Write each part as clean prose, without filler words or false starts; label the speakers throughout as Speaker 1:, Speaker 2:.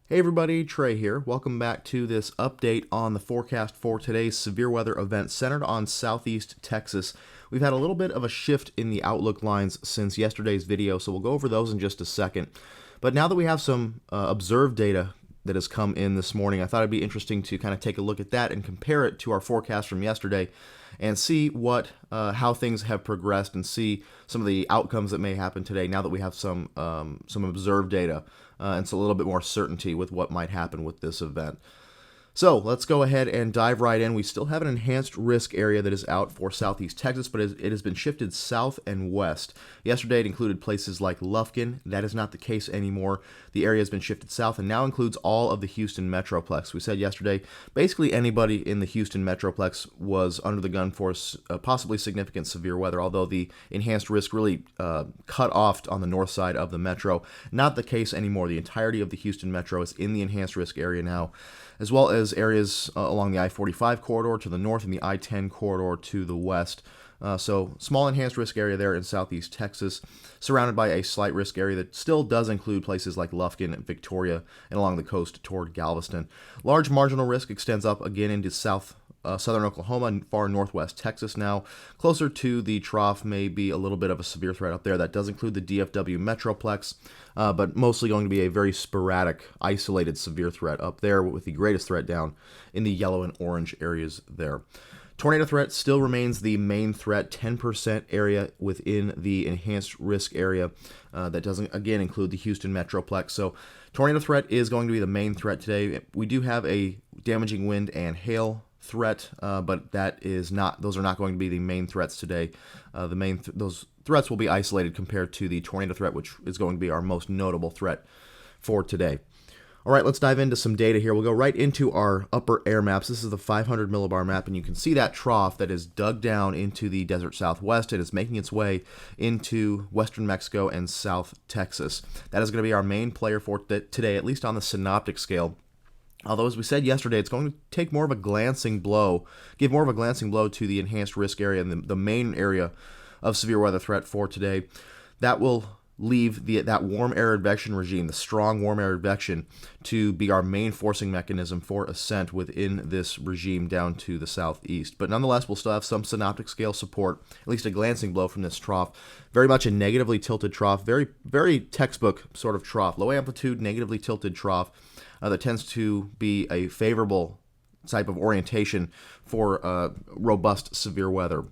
Speaker 1: Hey everybody, Trey here. Welcome back to this update on the forecast for today's severe weather event centered on southeast Texas. We've had a little bit of a shift in the outlook lines since yesterday's video, so we'll go over those in just a second. But now that we have some observed data that has come in this morning, I thought it'd be interesting to kind of take a look at that and compare it to our forecast from yesterday and see how things have progressed and see some of the outcomes that may happen today now that we have some observed data and so a little bit more certainty with what might happen with this event. So let's go ahead and dive right in. We still have an enhanced risk area that is out for southeast Texas, but it has been shifted south and west. Yesterday it included places like Lufkin. That is not the case anymore. The area has been shifted south and now includes all of the Houston metroplex. We said yesterday basically anybody in the Houston metroplex was under the gun for possibly significant severe weather, although the enhanced risk really cut off on the north side of the metro. Not the case anymore. The entirety of the Houston metro is in the enhanced risk area now, as well as areas along the I-45 corridor to the north and the I-10 corridor to the west. So small enhanced risk area there in southeast Texas, surrounded by a slight risk area that still does include places like Lufkin, Victoria, and along the coast toward Galveston. Large marginal risk extends up again into southern Oklahoma and far northwest Texas now. Closer to the trough may be a little bit of a severe threat up there. That does include the DFW metroplex, but mostly going to be a very sporadic, isolated severe threat up there, with the greatest threat down in the yellow and orange areas there. Tornado threat still remains the main threat, 10% area within the enhanced risk area. That doesn't, again, include the Houston metroplex. So tornado threat is going to be the main threat today. We do have a damaging wind and hail threat, but those are not going to be the main threats today. Those threats will be isolated compared to the tornado threat, which is going to be our most notable threat for today. All right, let's dive into some data here. We'll go right into our upper air maps. This is the 500 millibar map, and you can see that trough that is dug down into the desert southwest. It is making its way into western Mexico and south Texas. That is going to be our main player for today, at least on the synoptic scale. Although, as we said yesterday, it's going to take more of a glancing blow, give more of a glancing blow to the enhanced risk area and the main area of severe weather threat for today. That will leave that warm air advection regime, the strong warm air advection, to be our main forcing mechanism for ascent within this regime down to the southeast. But nonetheless, we'll still have some synoptic scale support, at least a glancing blow from this trough. Very much a negatively tilted trough, very, very textbook sort of trough, low amplitude, negatively tilted trough that tends to be a favorable type of orientation for robust severe weather.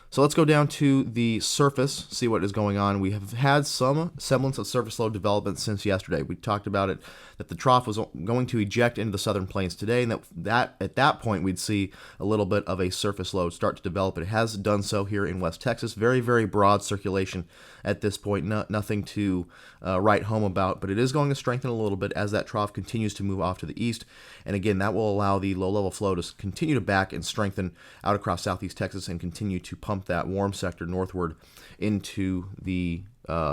Speaker 1: So let's go down to the surface, see what is going on. We have had some semblance of surface low development since yesterday. We talked about it, that the trough was going to eject into the southern plains today, and that at that point we'd see a little bit of a surface low start to develop. It has done so here in West Texas. Very, very broad circulation at this point. Nothing to write home about, but it is going to strengthen a little bit as that trough continues to move off to the east. And again, that will allow the low-level flow to continue to back and strengthen out across southeast Texas and continue to pump that warm sector northward into the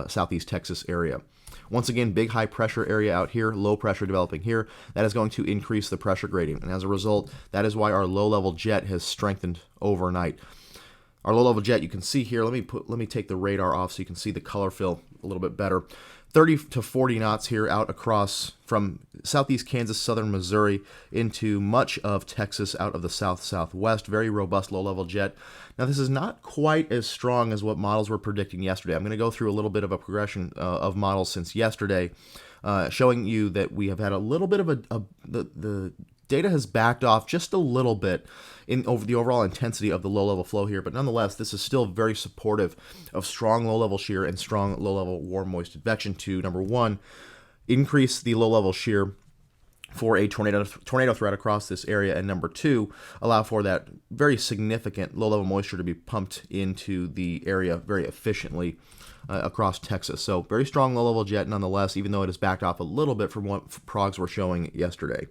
Speaker 1: southeast Texas area. Once again, big high pressure area out here, low pressure developing here. That is going to increase the pressure gradient, and as a result, that is why our low-level jet has strengthened overnight. Our low-level jet, you can see here. Let me take the radar off so you can see the color fill a little bit better. 30 to 40 knots here out across from southeast Kansas, southern Missouri, into much of Texas out of the south-southwest. Very robust low-level jet. Now, this is not quite as strong as what models were predicting yesterday. I'm going to go through a little bit of a progression of models since yesterday, showing you that we have had a little bit of the data has backed off just a little bit over the overall intensity of the low-level flow here, but nonetheless, this is still very supportive of strong low-level shear and strong low-level warm moist advection to, number one, increase the low-level shear for a tornado threat across this area, and number two, allow for that very significant low-level moisture to be pumped into the area very efficiently across Texas. So very strong low-level jet nonetheless, even though it has backed off a little bit from what progs were showing yesterday.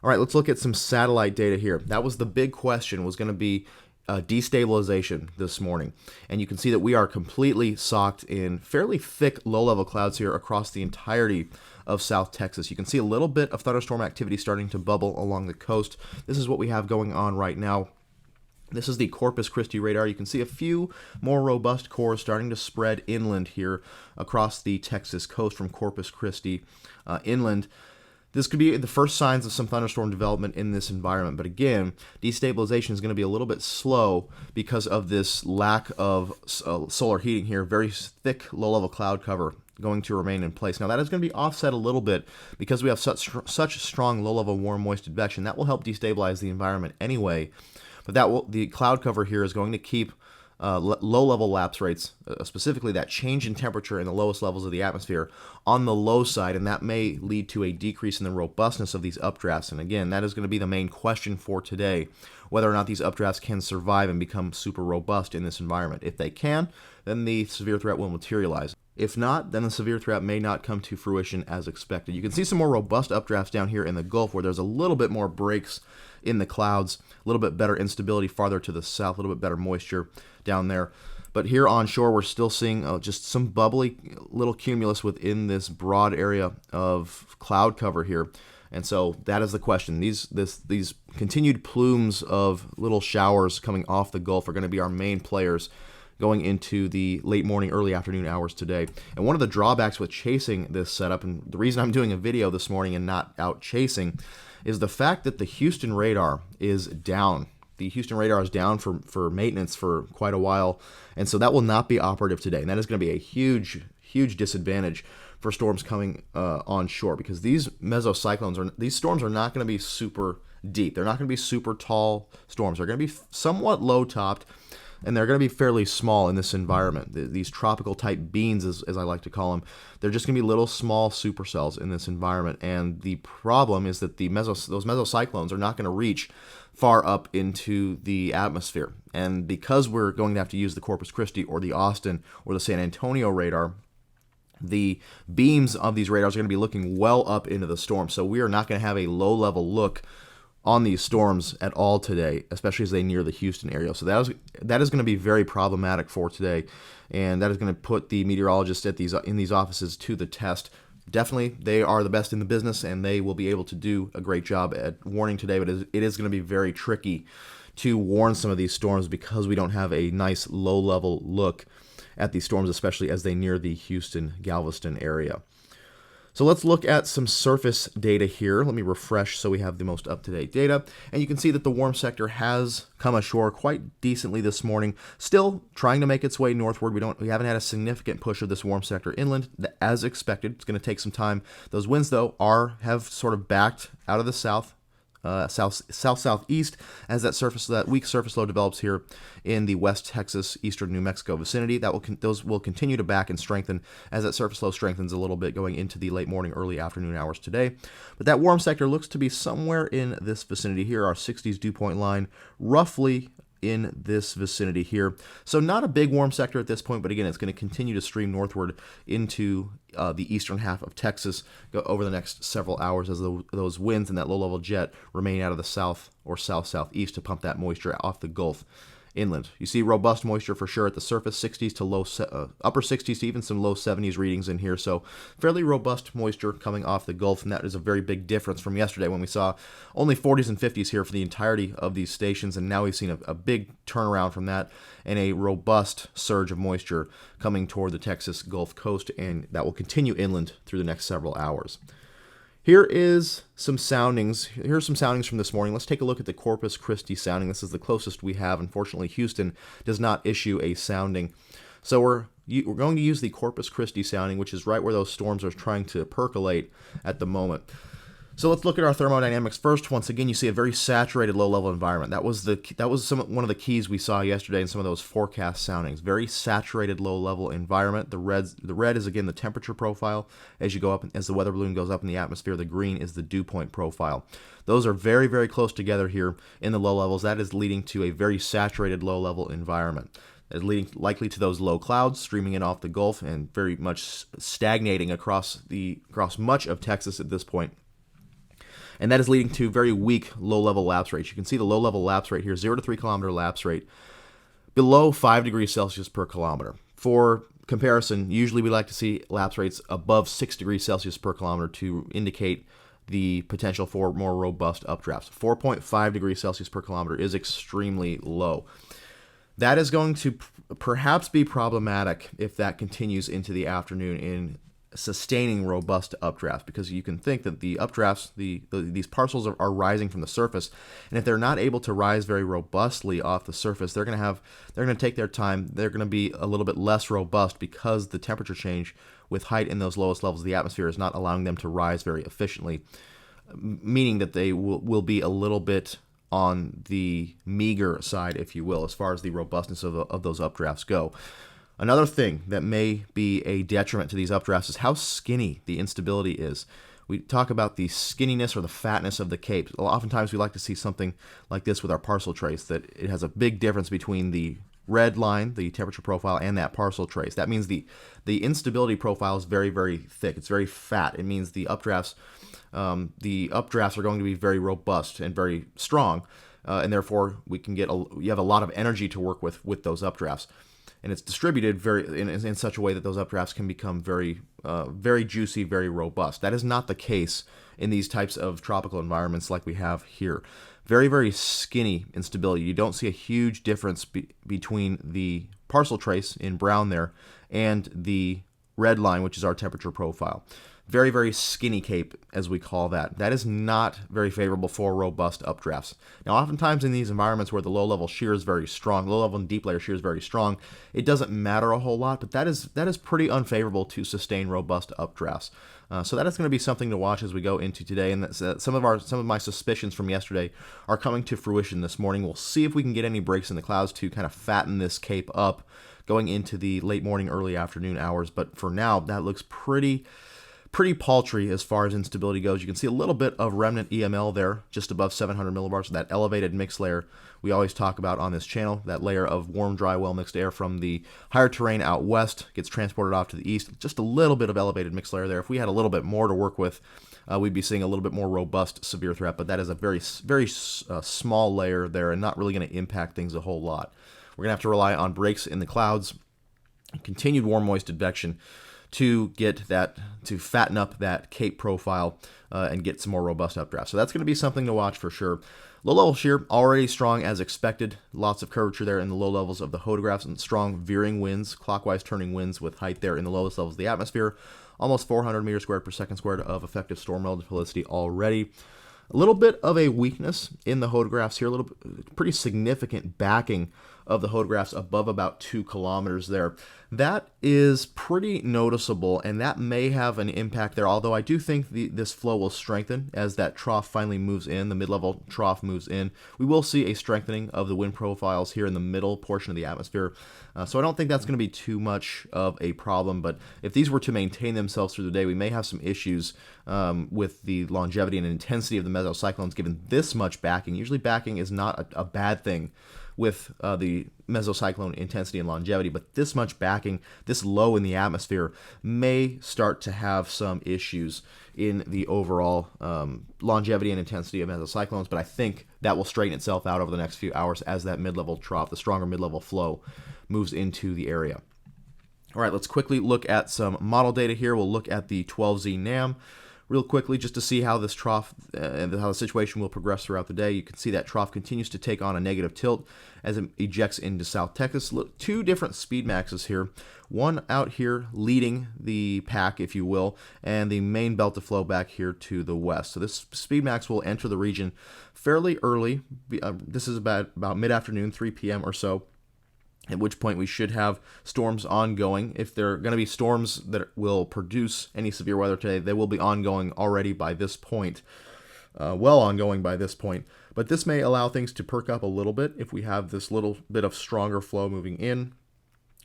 Speaker 1: All right, let's look at some satellite data here. That was the big question, was going to be destabilization this morning. And you can see that we are completely socked in fairly thick low-level clouds here across the entirety of South Texas. You can see a little bit of thunderstorm activity starting to bubble along the coast. This is what we have going on right now. This is the Corpus Christi radar. You can see a few more robust cores starting to spread inland here across the Texas coast from Corpus Christi inland. This could be the first signs of some thunderstorm development in this environment. But again, destabilization is going to be a little bit slow because of this lack of solar heating here. Very thick low-level cloud cover going to remain in place. Now that is going to be offset a little bit because we have such strong low-level warm moist advection. That will help destabilize the environment anyway. But the cloud cover here is going to keep low-level lapse rates, specifically that change in temperature in the lowest levels of the atmosphere, on the low side, and that may lead to a decrease in the robustness of these updrafts. And again, that is going to be the main question for today, whether or not these updrafts can survive and become super robust in this environment. If they can, then the severe threat will materialize. If not, then the severe threat may not come to fruition as expected. You can see some more robust updrafts down here in the Gulf where there's a little bit more breaks in the clouds, a little bit better instability farther to the south, a little bit better moisture down there. But here onshore, we're still seeing just some bubbly little cumulus within this broad area of cloud cover here. And so that is the question. These continued plumes of little showers coming off the Gulf are going to be our main players going into the late morning, early afternoon hours today. And one of the drawbacks with chasing this setup, and the reason I'm doing a video this morning and not out chasing, is the fact that the Houston radar is down. The Houston radar is down for maintenance for quite a while, and so that will not be operative today. And that is going to be a huge disadvantage for storms coming onshore, because these these storms are not going to be super deep. They're not going to be super tall storms. They're going to be somewhat low-topped, and they're going to be fairly small in this environment. These tropical type beans, as I like to call them, they're just going to be little small supercells in this environment. And the problem is that those mesocyclones are not going to reach far up into the atmosphere. And because we're going to have to use the Corpus Christi or the Austin or the San Antonio radar, the beams of these radars are going to be looking well up into the storm. So we are not going to have a low-level look on these storms at all today, especially as they near the Houston area. So that is going to be very problematic for today, and that is going to put the meteorologists in these offices to the test. Definitely, they are the best in the business, and they will be able to do a great job at warning today, but it is going to be very tricky to warn some of these storms because we don't have a nice low-level look at these storms, especially as they near the Houston-Galveston area. So let's look at some surface data here. Let me refresh so we have the most up-to-date data. And you can see that the warm sector has come ashore quite decently this morning, still trying to make its way northward. We haven't had a significant push of this warm sector inland as expected. It's going to take some time. Those winds, though, have sort of backed out of the southeast as that weak surface low develops here in the West Texas, eastern New Mexico vicinity. Those will continue to back and strengthen as that surface low strengthens a little bit going into the late morning, early afternoon hours today. But that warm sector looks to be somewhere in this vicinity here, our 60s dew point line, roughly in this vicinity here. So not a big warm sector at this point, but again, it's going to continue to stream northward into the eastern half of Texas over the next several hours as those winds and that low-level jet remain out of the south or south-southeast to pump that moisture off the Gulf inland. You see robust moisture for sure at the surface, 60s to upper 60s to even some low 70s readings in here. So fairly robust moisture coming off the Gulf, and that is a very big difference from yesterday when we saw only 40s and 50s here for the entirety of these stations, and now we've seen a big turnaround from that and a robust surge of moisture coming toward the Texas Gulf Coast, and that will continue inland through the next several hours. Here are some soundings from this morning. Let's take a look at the Corpus Christi sounding. This is the closest we have. Unfortunately, Houston does not issue a sounding. So we're going to use the Corpus Christi sounding, which is right where those storms are trying to percolate at the moment. So let's look at our thermodynamics first. Once again, you see a very saturated low-level environment. That was one of the keys we saw yesterday in some of those forecast soundings. Very saturated low-level environment. The red is again the temperature profile as you go up, as the weather balloon goes up in the atmosphere. The green is the dew point profile. Those are very, very close together here in the low levels. That is leading to a very saturated low-level environment. That is leading likely to those low clouds streaming in off the Gulf and very much stagnating across much of Texas at this point. And that is leading to very weak low-level lapse rates. You can see the low-level lapse rate here, 0 to 3 kilometer lapse rate, below 5 degrees Celsius per kilometer. For comparison, usually we like to see lapse rates above 6 degrees Celsius per kilometer to indicate the potential for more robust updrafts. 4.5 degrees Celsius per kilometer is extremely low. That is going to perhaps be problematic if that continues into the afternoon in sustaining robust updrafts, because you can think that the updrafts, these parcels are rising from the surface, and if they're not able to rise very robustly off the surface, they're going to take their time. They're going to be a little bit less robust because the temperature change with height in those lowest levels of the atmosphere is not allowing them to rise very efficiently, meaning that they will be a little bit on the meager side, if you will, as far as the robustness of those updrafts go. Another thing that may be a detriment to these updrafts is how skinny the instability is. We talk about the skinniness or the fatness of the cape. Oftentimes we like to see something like this with our parcel trace, that it has a big difference between the red line, the temperature profile, and that parcel trace. That means the instability profile is very, very thick. It's very fat. It means the updrafts are going to be very robust and very strong, and therefore you have a lot of energy to work with those updrafts. And it's distributed in such a way that those updrafts can become very juicy, very robust. That is not the case in these types of tropical environments like we have here. Very, very skinny instability. You don't see a huge difference between the parcel trace in brown there and the red line, which is our temperature profile. Very, very skinny cape, as we call that. That is not very favorable for robust updrafts. Now, oftentimes in these environments where the low-level shear is very strong, low-level and deep layer shear is very strong, it doesn't matter a whole lot, but that is pretty unfavorable to sustain robust updrafts. So that is going to be something to watch as we go into today, and some of my suspicions from yesterday are coming to fruition this morning. We'll see if we can get any breaks in the clouds to kind of fatten this cape up going into the late morning, early afternoon hours. But for now, that looks pretty paltry as far as instability goes. You can see a little bit of remnant EML there, just above 700 millibars, that elevated mix layer we always talk about on this channel. That layer of warm, dry, well-mixed air from the higher terrain out west gets transported off to the east. Just a little bit of elevated mix layer there. If we had a little bit more to work with, we'd be seeing a little bit more robust severe threat, but that is a very small layer there and not really going to impact things a whole lot. We're going to have to rely on breaks in the clouds, continued warm, moist advection, to fatten up that cape profile and get some more robust updrafts. So that's going to be something to watch for sure. Low-level shear, already strong as expected. Lots of curvature there in the low levels of the hodographs and strong veering winds, clockwise turning winds with height there in the lowest levels of the atmosphere. Almost 400 meters squared per second squared of effective storm relative helicity already. A little bit of a weakness in the hodographs here, pretty significant backing of the hodographs above about 2 kilometers there. That is pretty noticeable, and that may have an impact there, although I do think this flow will strengthen as that trough finally moves in, the mid-level trough moves in. We will see a strengthening of the wind profiles here in the middle portion of the atmosphere, so I don't think that's going to be too much of a problem, but if these were to maintain themselves through the day, we may have some issues with the longevity and intensity of the mesocyclones given this much backing. Usually backing is not a bad thing with the mesocyclone intensity and longevity, but this much backing, this low in the atmosphere, may start to have some issues in the overall longevity and intensity of mesocyclones, but I think that will straighten itself out over the next few hours as that mid-level trough, the stronger mid-level flow, moves into the area. All right, let's quickly look at some model data here. We'll look at the 12Z NAM real quickly just to see how this trough and how the situation will progress throughout the day. You can see that trough continues to take on a negative tilt as it ejects into South Texas. Look, 2 different speed maxes here. One out here leading the pack, if you will, and the main belt of flow back here to the west. So this speed max will enter the region fairly early. This is about mid-afternoon, 3 p.m. or so, at which point we should have storms ongoing. If there are going to be storms that will produce any severe weather today, they will be ongoing already by this point, well ongoing by this point. But this may allow things to perk up a little bit if we have this little bit of stronger flow moving in,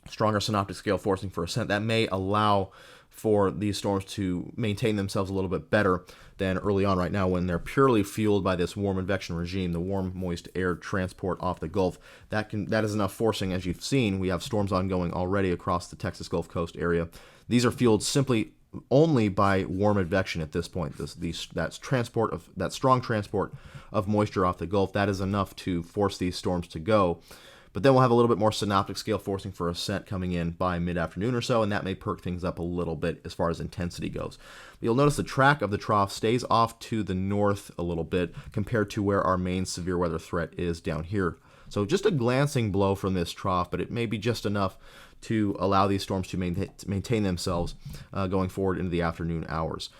Speaker 1: stronger synoptic scale forcing for ascent. That may allow for these storms to maintain themselves a little bit better than early on right now when they're purely fueled by this warm advection regime, the warm, moist air transport off the Gulf. That is enough forcing. As you've seen, we have storms ongoing already across the Texas Gulf Coast area. These are fueled simply only by warm advection at this point. That strong transport of moisture off the Gulf, that is enough to force these storms to go. But then we'll have a little bit more synoptic scale forcing for ascent coming in by mid-afternoon or so, and that may perk things up a little bit as far as intensity goes. You'll notice the track of the trough stays off to the north a little bit compared to where our main severe weather threat is down here. So just a glancing blow from this trough, but it may be just enough to allow these storms to maintain themselves going forward into the afternoon hours.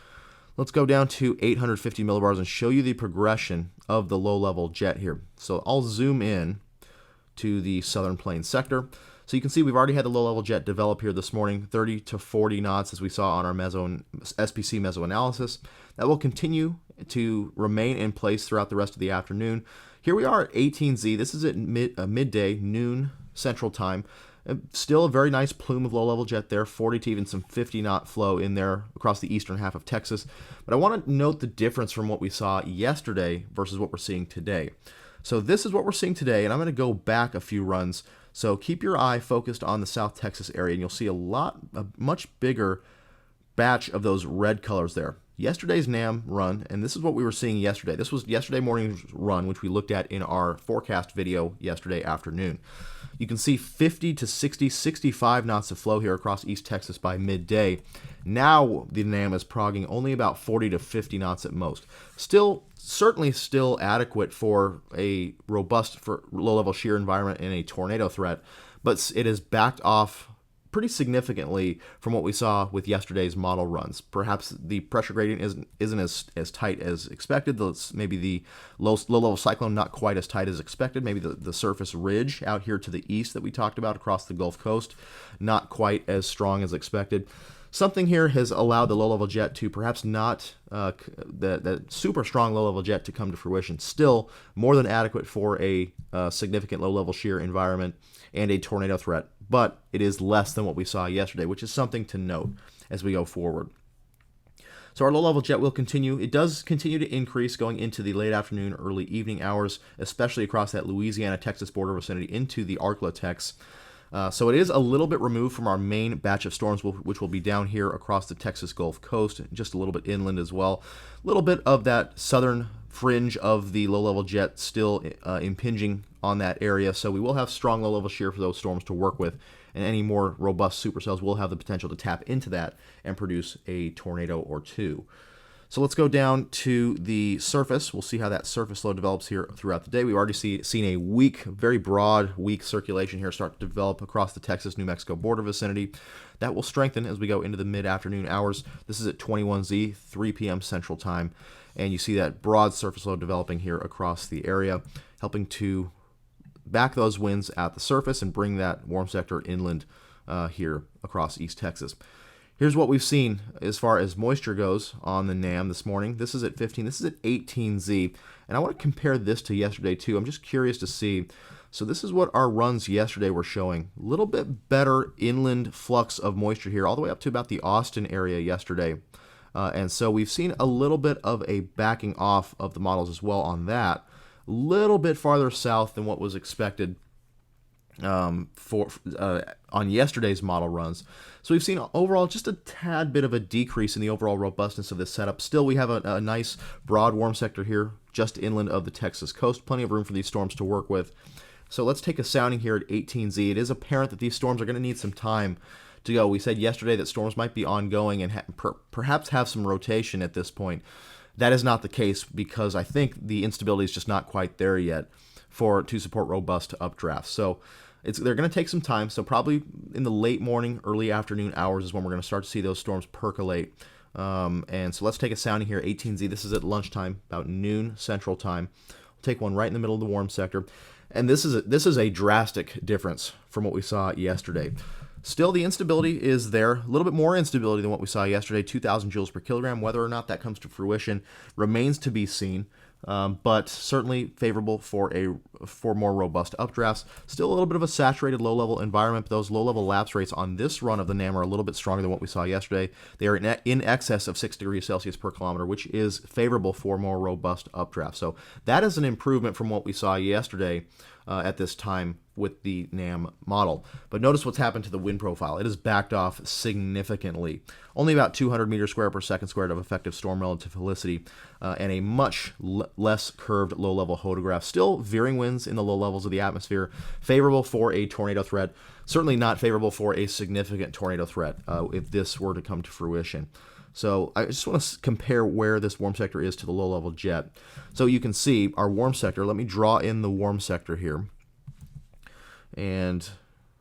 Speaker 1: Let's go down to 850 millibars and show you the progression of the low-level jet here. So I'll zoom in to the southern plains sector. So you can see we've already had the low-level jet develop here this morning, 30 to 40 knots as we saw on our SPC mesoanalysis. That will continue to remain in place throughout the rest of the afternoon. Here we are at 18Z. This is at midday, noon Central Time. Still a very nice plume of low-level jet there, 40 to even some 50-knot flow in there across the eastern half of Texas. But I want to note the difference from what we saw yesterday versus what we're seeing today. So this is what we're seeing today, and I'm going to go back a few runs. So keep your eye focused on the South Texas area, and you'll see a much bigger batch of those red colors there. Yesterday's NAM run, and this is what we were seeing yesterday. This was yesterday morning's run, which we looked at in our forecast video yesterday afternoon. You can see 50 to 60, 65 knots of flow here across East Texas by midday. Now the NAM is progging only about 40 to 50 knots at most. Certainly still adequate for a robust, for low-level shear environment and a tornado threat, but it has backed off pretty significantly from what we saw with yesterday's model runs. Perhaps the pressure gradient isn't as tight as expected. Maybe the low-level cyclone not quite as tight as expected. Maybe the surface ridge out here to the east that we talked about across the Gulf Coast, not quite as strong as expected. Something here has allowed the low-level jet to perhaps not, the super strong low-level jet to come to fruition. Still more than adequate for a significant low-level shear environment and a tornado threat, but it is less than what we saw yesterday, which is something to note as we go forward. So our low-level jet will continue. It does continue to increase going into the late afternoon, early evening hours, especially across that Louisiana-Texas border vicinity into the Arklatex. So it is a little bit removed from our main batch of storms, which will be down here across the Texas Gulf Coast, just a little bit inland as well. A little bit of that southern fringe of the low-level jet still impinging on that area, so we will have strong low-level shear for those storms to work with, and any more robust supercells will have the potential to tap into that and produce a tornado or two. So let's go down to the surface. We'll see how that surface low develops here throughout the day. We've already seen a weak, very broad, weak circulation here start to develop across the Texas-New Mexico border vicinity. That will strengthen as we go into the mid-afternoon hours. This is at 21Z, 3 p.m. Central Time. And you see that broad surface low developing here across the area, helping to back those winds at the surface and bring that warm sector inland here across East Texas. Here's what we've seen as far as moisture goes on the NAM this morning. This is at 15. This is at 18Z. And I want to compare this to yesterday, too. I'm just curious to see. So this is what our runs yesterday were showing. A little bit better inland flux of moisture here, all the way up to about the Austin area yesterday. And so we've seen a little bit of a backing off of the models as well on that. A little bit farther south than what was expected on yesterday's model runs. So we've seen overall just a tad bit of a decrease in the overall robustness of this setup. Still, we have a nice broad warm sector here just inland of the Texas coast. Plenty of room for these storms to work with. So let's take a sounding here at 18Z. It is apparent that these storms are going to need some time to go. We said yesterday that storms might be ongoing and perhaps have some rotation at this point. That is not the case because I think the instability is just not quite there yet to support robust updrafts. So they're going to take some time. So probably in the late morning, early afternoon hours is when we're going to start to see those storms percolate. And so let's take a sounding here, 18Z. This is at lunchtime, about noon Central Time. We'll take one right in the middle of the warm sector. And this is a drastic difference from what we saw yesterday. Still, the instability is there, a little bit more instability than what we saw yesterday, 2,000 joules per kilogram. Whether or not that comes to fruition remains to be seen, but certainly favorable for more robust updrafts. Still a little bit of a saturated low-level environment, but those low-level lapse rates on this run of the NAM are a little bit stronger than what we saw yesterday. They are in excess of 6 degrees Celsius per kilometer, which is favorable for more robust updrafts. So that is an improvement from what we saw yesterday at this time with the NAM model. But notice what's happened to the wind profile. It has backed off significantly. only about 200 meters square per second squared of effective storm relative helicity, and a much less curved low-level hodograph. Still veering winds in the low levels of the atmosphere, favorable for a tornado threat. Certainly not favorable for a significant tornado threat if this were to come to fruition. So I just want to compare where this warm sector is to the low-level jet. So you can see our warm sector. Let me draw in the warm sector here. And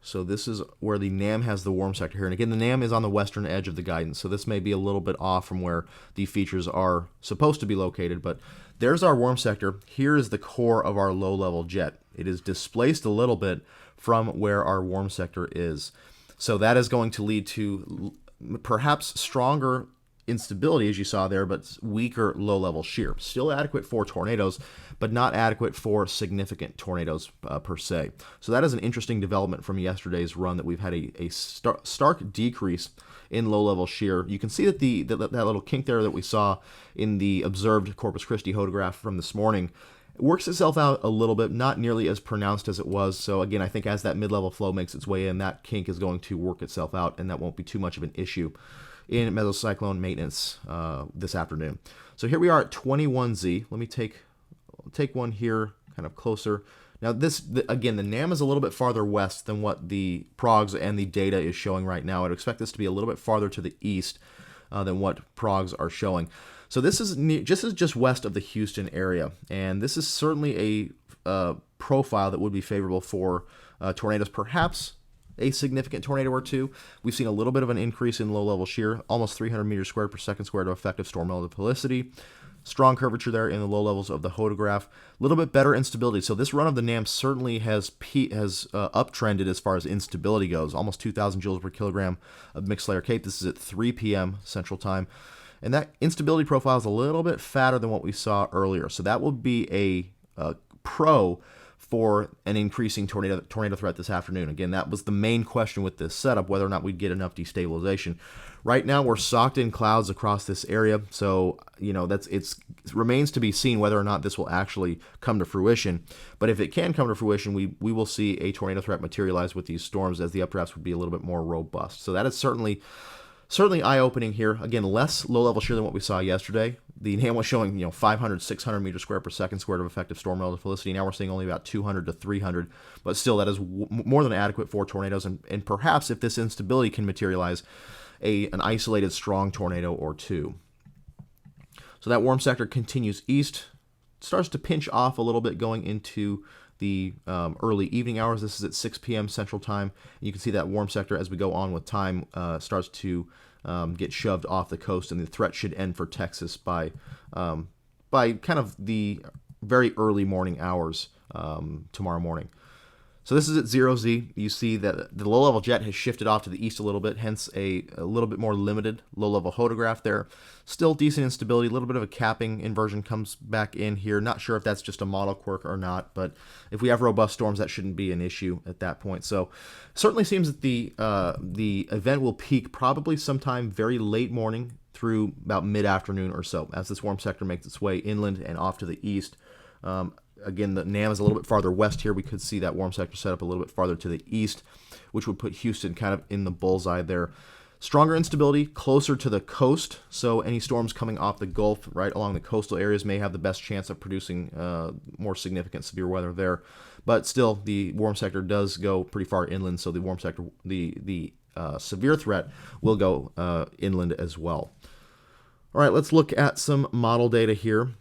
Speaker 1: so this is where the NAM has the warm sector here. And again, the NAM is on the western edge of the guidance, so this may be a little bit off from where the features are supposed to be located. But there's our warm sector. Here is the core of our low-level jet. It is displaced a little bit from where our warm sector is. So that is going to lead to perhaps stronger instability, as you saw there, but weaker low-level shear. Still adequate for tornadoes, but not adequate for significant tornadoes per se. So that is an interesting development from yesterday's run, that we've had a stark decrease in low-level shear. You can see that that little kink there that we saw in the observed Corpus Christi hodograph from this morning works itself out a little bit, not nearly as pronounced as it was. So again, I think as that mid-level flow makes its way in, that kink is going to work itself out, and that won't be too much of an issue in mesocyclone maintenance this afternoon. So here we are at 21Z. Let me take one here kind of closer. Now again, the NAM is a little bit farther west than what the progs and the data is showing right now. I'd expect this to be a little bit farther to the east than what progs are showing. So this is just west of the Houston area, and this is certainly a profile that would be favorable for tornadoes, perhaps a significant tornado or two. We've seen a little bit of an increase in low-level shear, almost 300 meters squared per second squared of effective storm relative helicity. Strong curvature there in the low levels of the hodograph. A little bit better instability. So this run of the NAM certainly has uptrended as far as instability goes. Almost 2,000 joules per kilogram of mixed layer CAPE. This is at 3 p.m. Central Time. And that instability profile is a little bit fatter than what we saw earlier. So that will be a pro for an increasing tornado threat this afternoon. Again, that was the main question with this setup, whether or not we'd get enough destabilization. Right now, we're socked in clouds across this area, so it remains to be seen whether or not this will actually come to fruition. But if it can come to fruition, we will see a tornado threat materialize with these storms, as the updrafts would be a little bit more robust. So that is certainly eye-opening here. Again, less low-level shear than what we saw yesterday. The NAM was showing 500, 600 meters squared per second squared of effective storm relative helicity. Now we're seeing only about 200 to 300, but still that is more than adequate for tornadoes, and perhaps if this instability can materialize, an isolated strong tornado or two. So that warm sector continues east, starts to pinch off a little bit going into the early evening hours. This is at 6 p.m. Central Time. You can see that warm sector, as we go on with time, starts to get shoved off the coast, and the threat should end for Texas by kind of the very early morning hours tomorrow morning. So this is at 0Z. You see that the low-level jet has shifted off to the east a little bit, hence a little bit more limited low-level hodograph there. Still decent instability. A little bit of a capping inversion comes back in here. Not sure if that's just a model quirk or not, but if we have robust storms, that shouldn't be an issue at that point. So certainly seems that the event will peak probably sometime very late morning through about mid-afternoon or so, as this warm sector makes its way inland and off to the east. Again, the NAM is a little bit farther west here. We could see that warm sector set up a little bit farther to the east, which would put Houston kind of in the bullseye there. Stronger instability closer to the coast, so any storms coming off the Gulf right along the coastal areas may have the best chance of producing more significant severe weather there. But still, the warm sector does go pretty far inland, so the warm sector, the severe threat will go inland as well. All right, let's look at some model data here.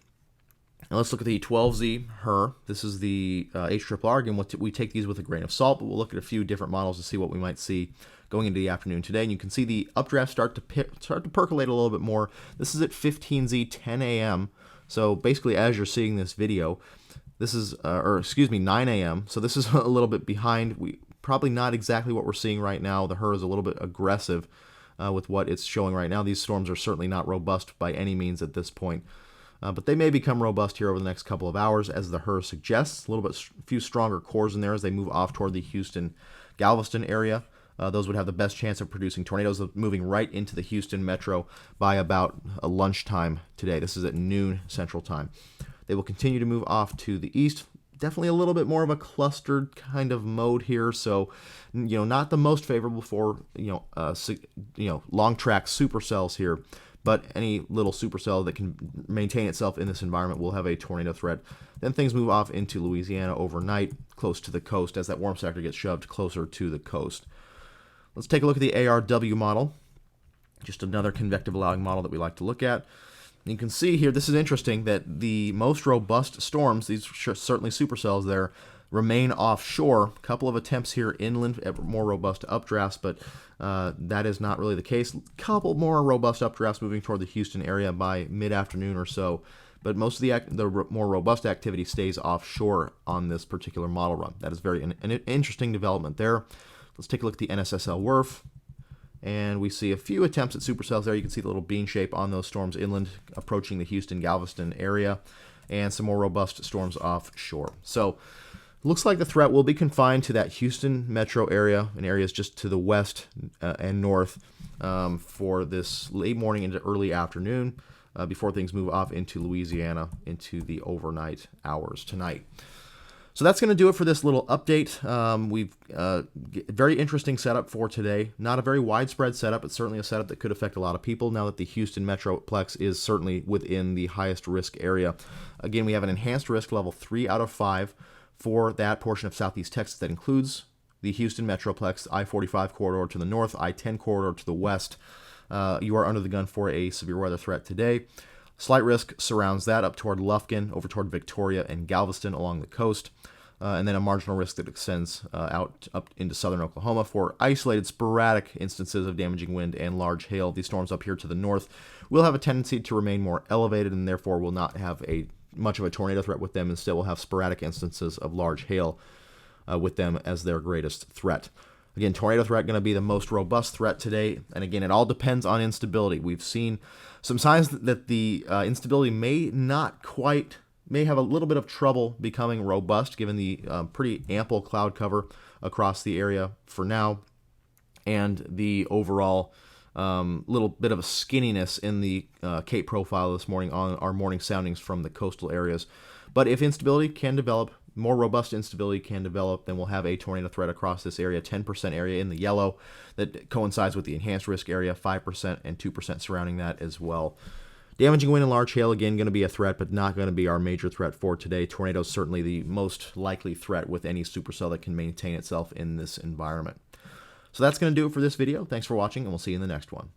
Speaker 1: And let's look at the 12Z HER. This is the HRRR. Again, we take these with a grain of salt, but we'll look at a few different models to see what we might see going into the afternoon today. And you can see the updraft start to percolate a little bit more. This is at 15Z, 10 a.m. So basically, as you're seeing this video, this is, 9 a.m. So this is a little bit behind. Probably not exactly what we're seeing right now. The HER is a little bit aggressive with what it's showing right now. These storms are certainly not robust by any means at this point. But they may become robust here over the next couple of hours, as the HER suggests. A few stronger cores in there as they move off toward the Houston-Galveston area. Those would have the best chance of producing tornadoes, moving right into the Houston metro by about lunchtime today. This is at noon Central Time. They will continue to move off to the east, definitely a little bit more of a clustered kind of mode here. So, not the most favorable for, long track supercells here. But any little supercell that can maintain itself in this environment will have a tornado threat. Then things move off into Louisiana overnight, close to the coast, as that warm sector gets shoved closer to the coast. Let's take a look at the ARW model, just another convective allowing model that we like to look at. And you can see here, this is interesting, that the most robust storms, these are certainly supercells there, remain offshore. A couple of attempts here inland at more robust updrafts, but that is not really the case. A couple more robust updrafts moving toward the Houston area by mid-afternoon or so, but most of the more robust activity stays offshore on this particular model run. That is an interesting development there. Let's take a look at the NSSL WRF, and we see a few attempts at supercells there. You can see the little bean shape on those storms inland approaching the Houston-Galveston area, and some more robust storms offshore. So looks like the threat will be confined to that Houston metro area and areas just to the west and north for this late morning into early afternoon before things move off into Louisiana into the overnight hours tonight. So that's going to do it for this little update. We've very interesting setup for today. Not a very widespread setup, but certainly a setup that could affect a lot of people now that the Houston metroplex is certainly within the highest risk area. Again, we have an enhanced risk level 3 out of 5 for that portion of southeast Texas that includes the Houston metroplex, I-45 corridor to the north, I-10 corridor to the west. You are under the gun for a severe weather threat today. Slight risk surrounds that up toward Lufkin, over toward Victoria and Galveston along the coast. And then a marginal risk that extends out up into southern Oklahoma for isolated sporadic instances of damaging wind and large hail. These storms up here to the north will have a tendency to remain more elevated and therefore will not have much of a tornado threat with them. Instead, will have sporadic instances of large hail with them as their greatest threat. Again, tornado threat going to be the most robust threat today. And again, it all depends on instability. We've seen some signs that the instability may have a little bit of trouble becoming robust given the pretty ample cloud cover across the area for now and the overall little bit of a skinniness in the Cape profile this morning on our morning soundings from the coastal areas. But if instability can develop, more robust instability can develop, then we'll have a tornado threat across this area, 10% area in the yellow that coincides with the enhanced risk area, 5% and 2% surrounding that as well. Damaging wind and large hail, again, going to be a threat, but not going to be our major threat for today. Tornadoes certainly the most likely threat with any supercell that can maintain itself in this environment. So that's going to do it for this video. Thanks for watching, and we'll see you in the next one.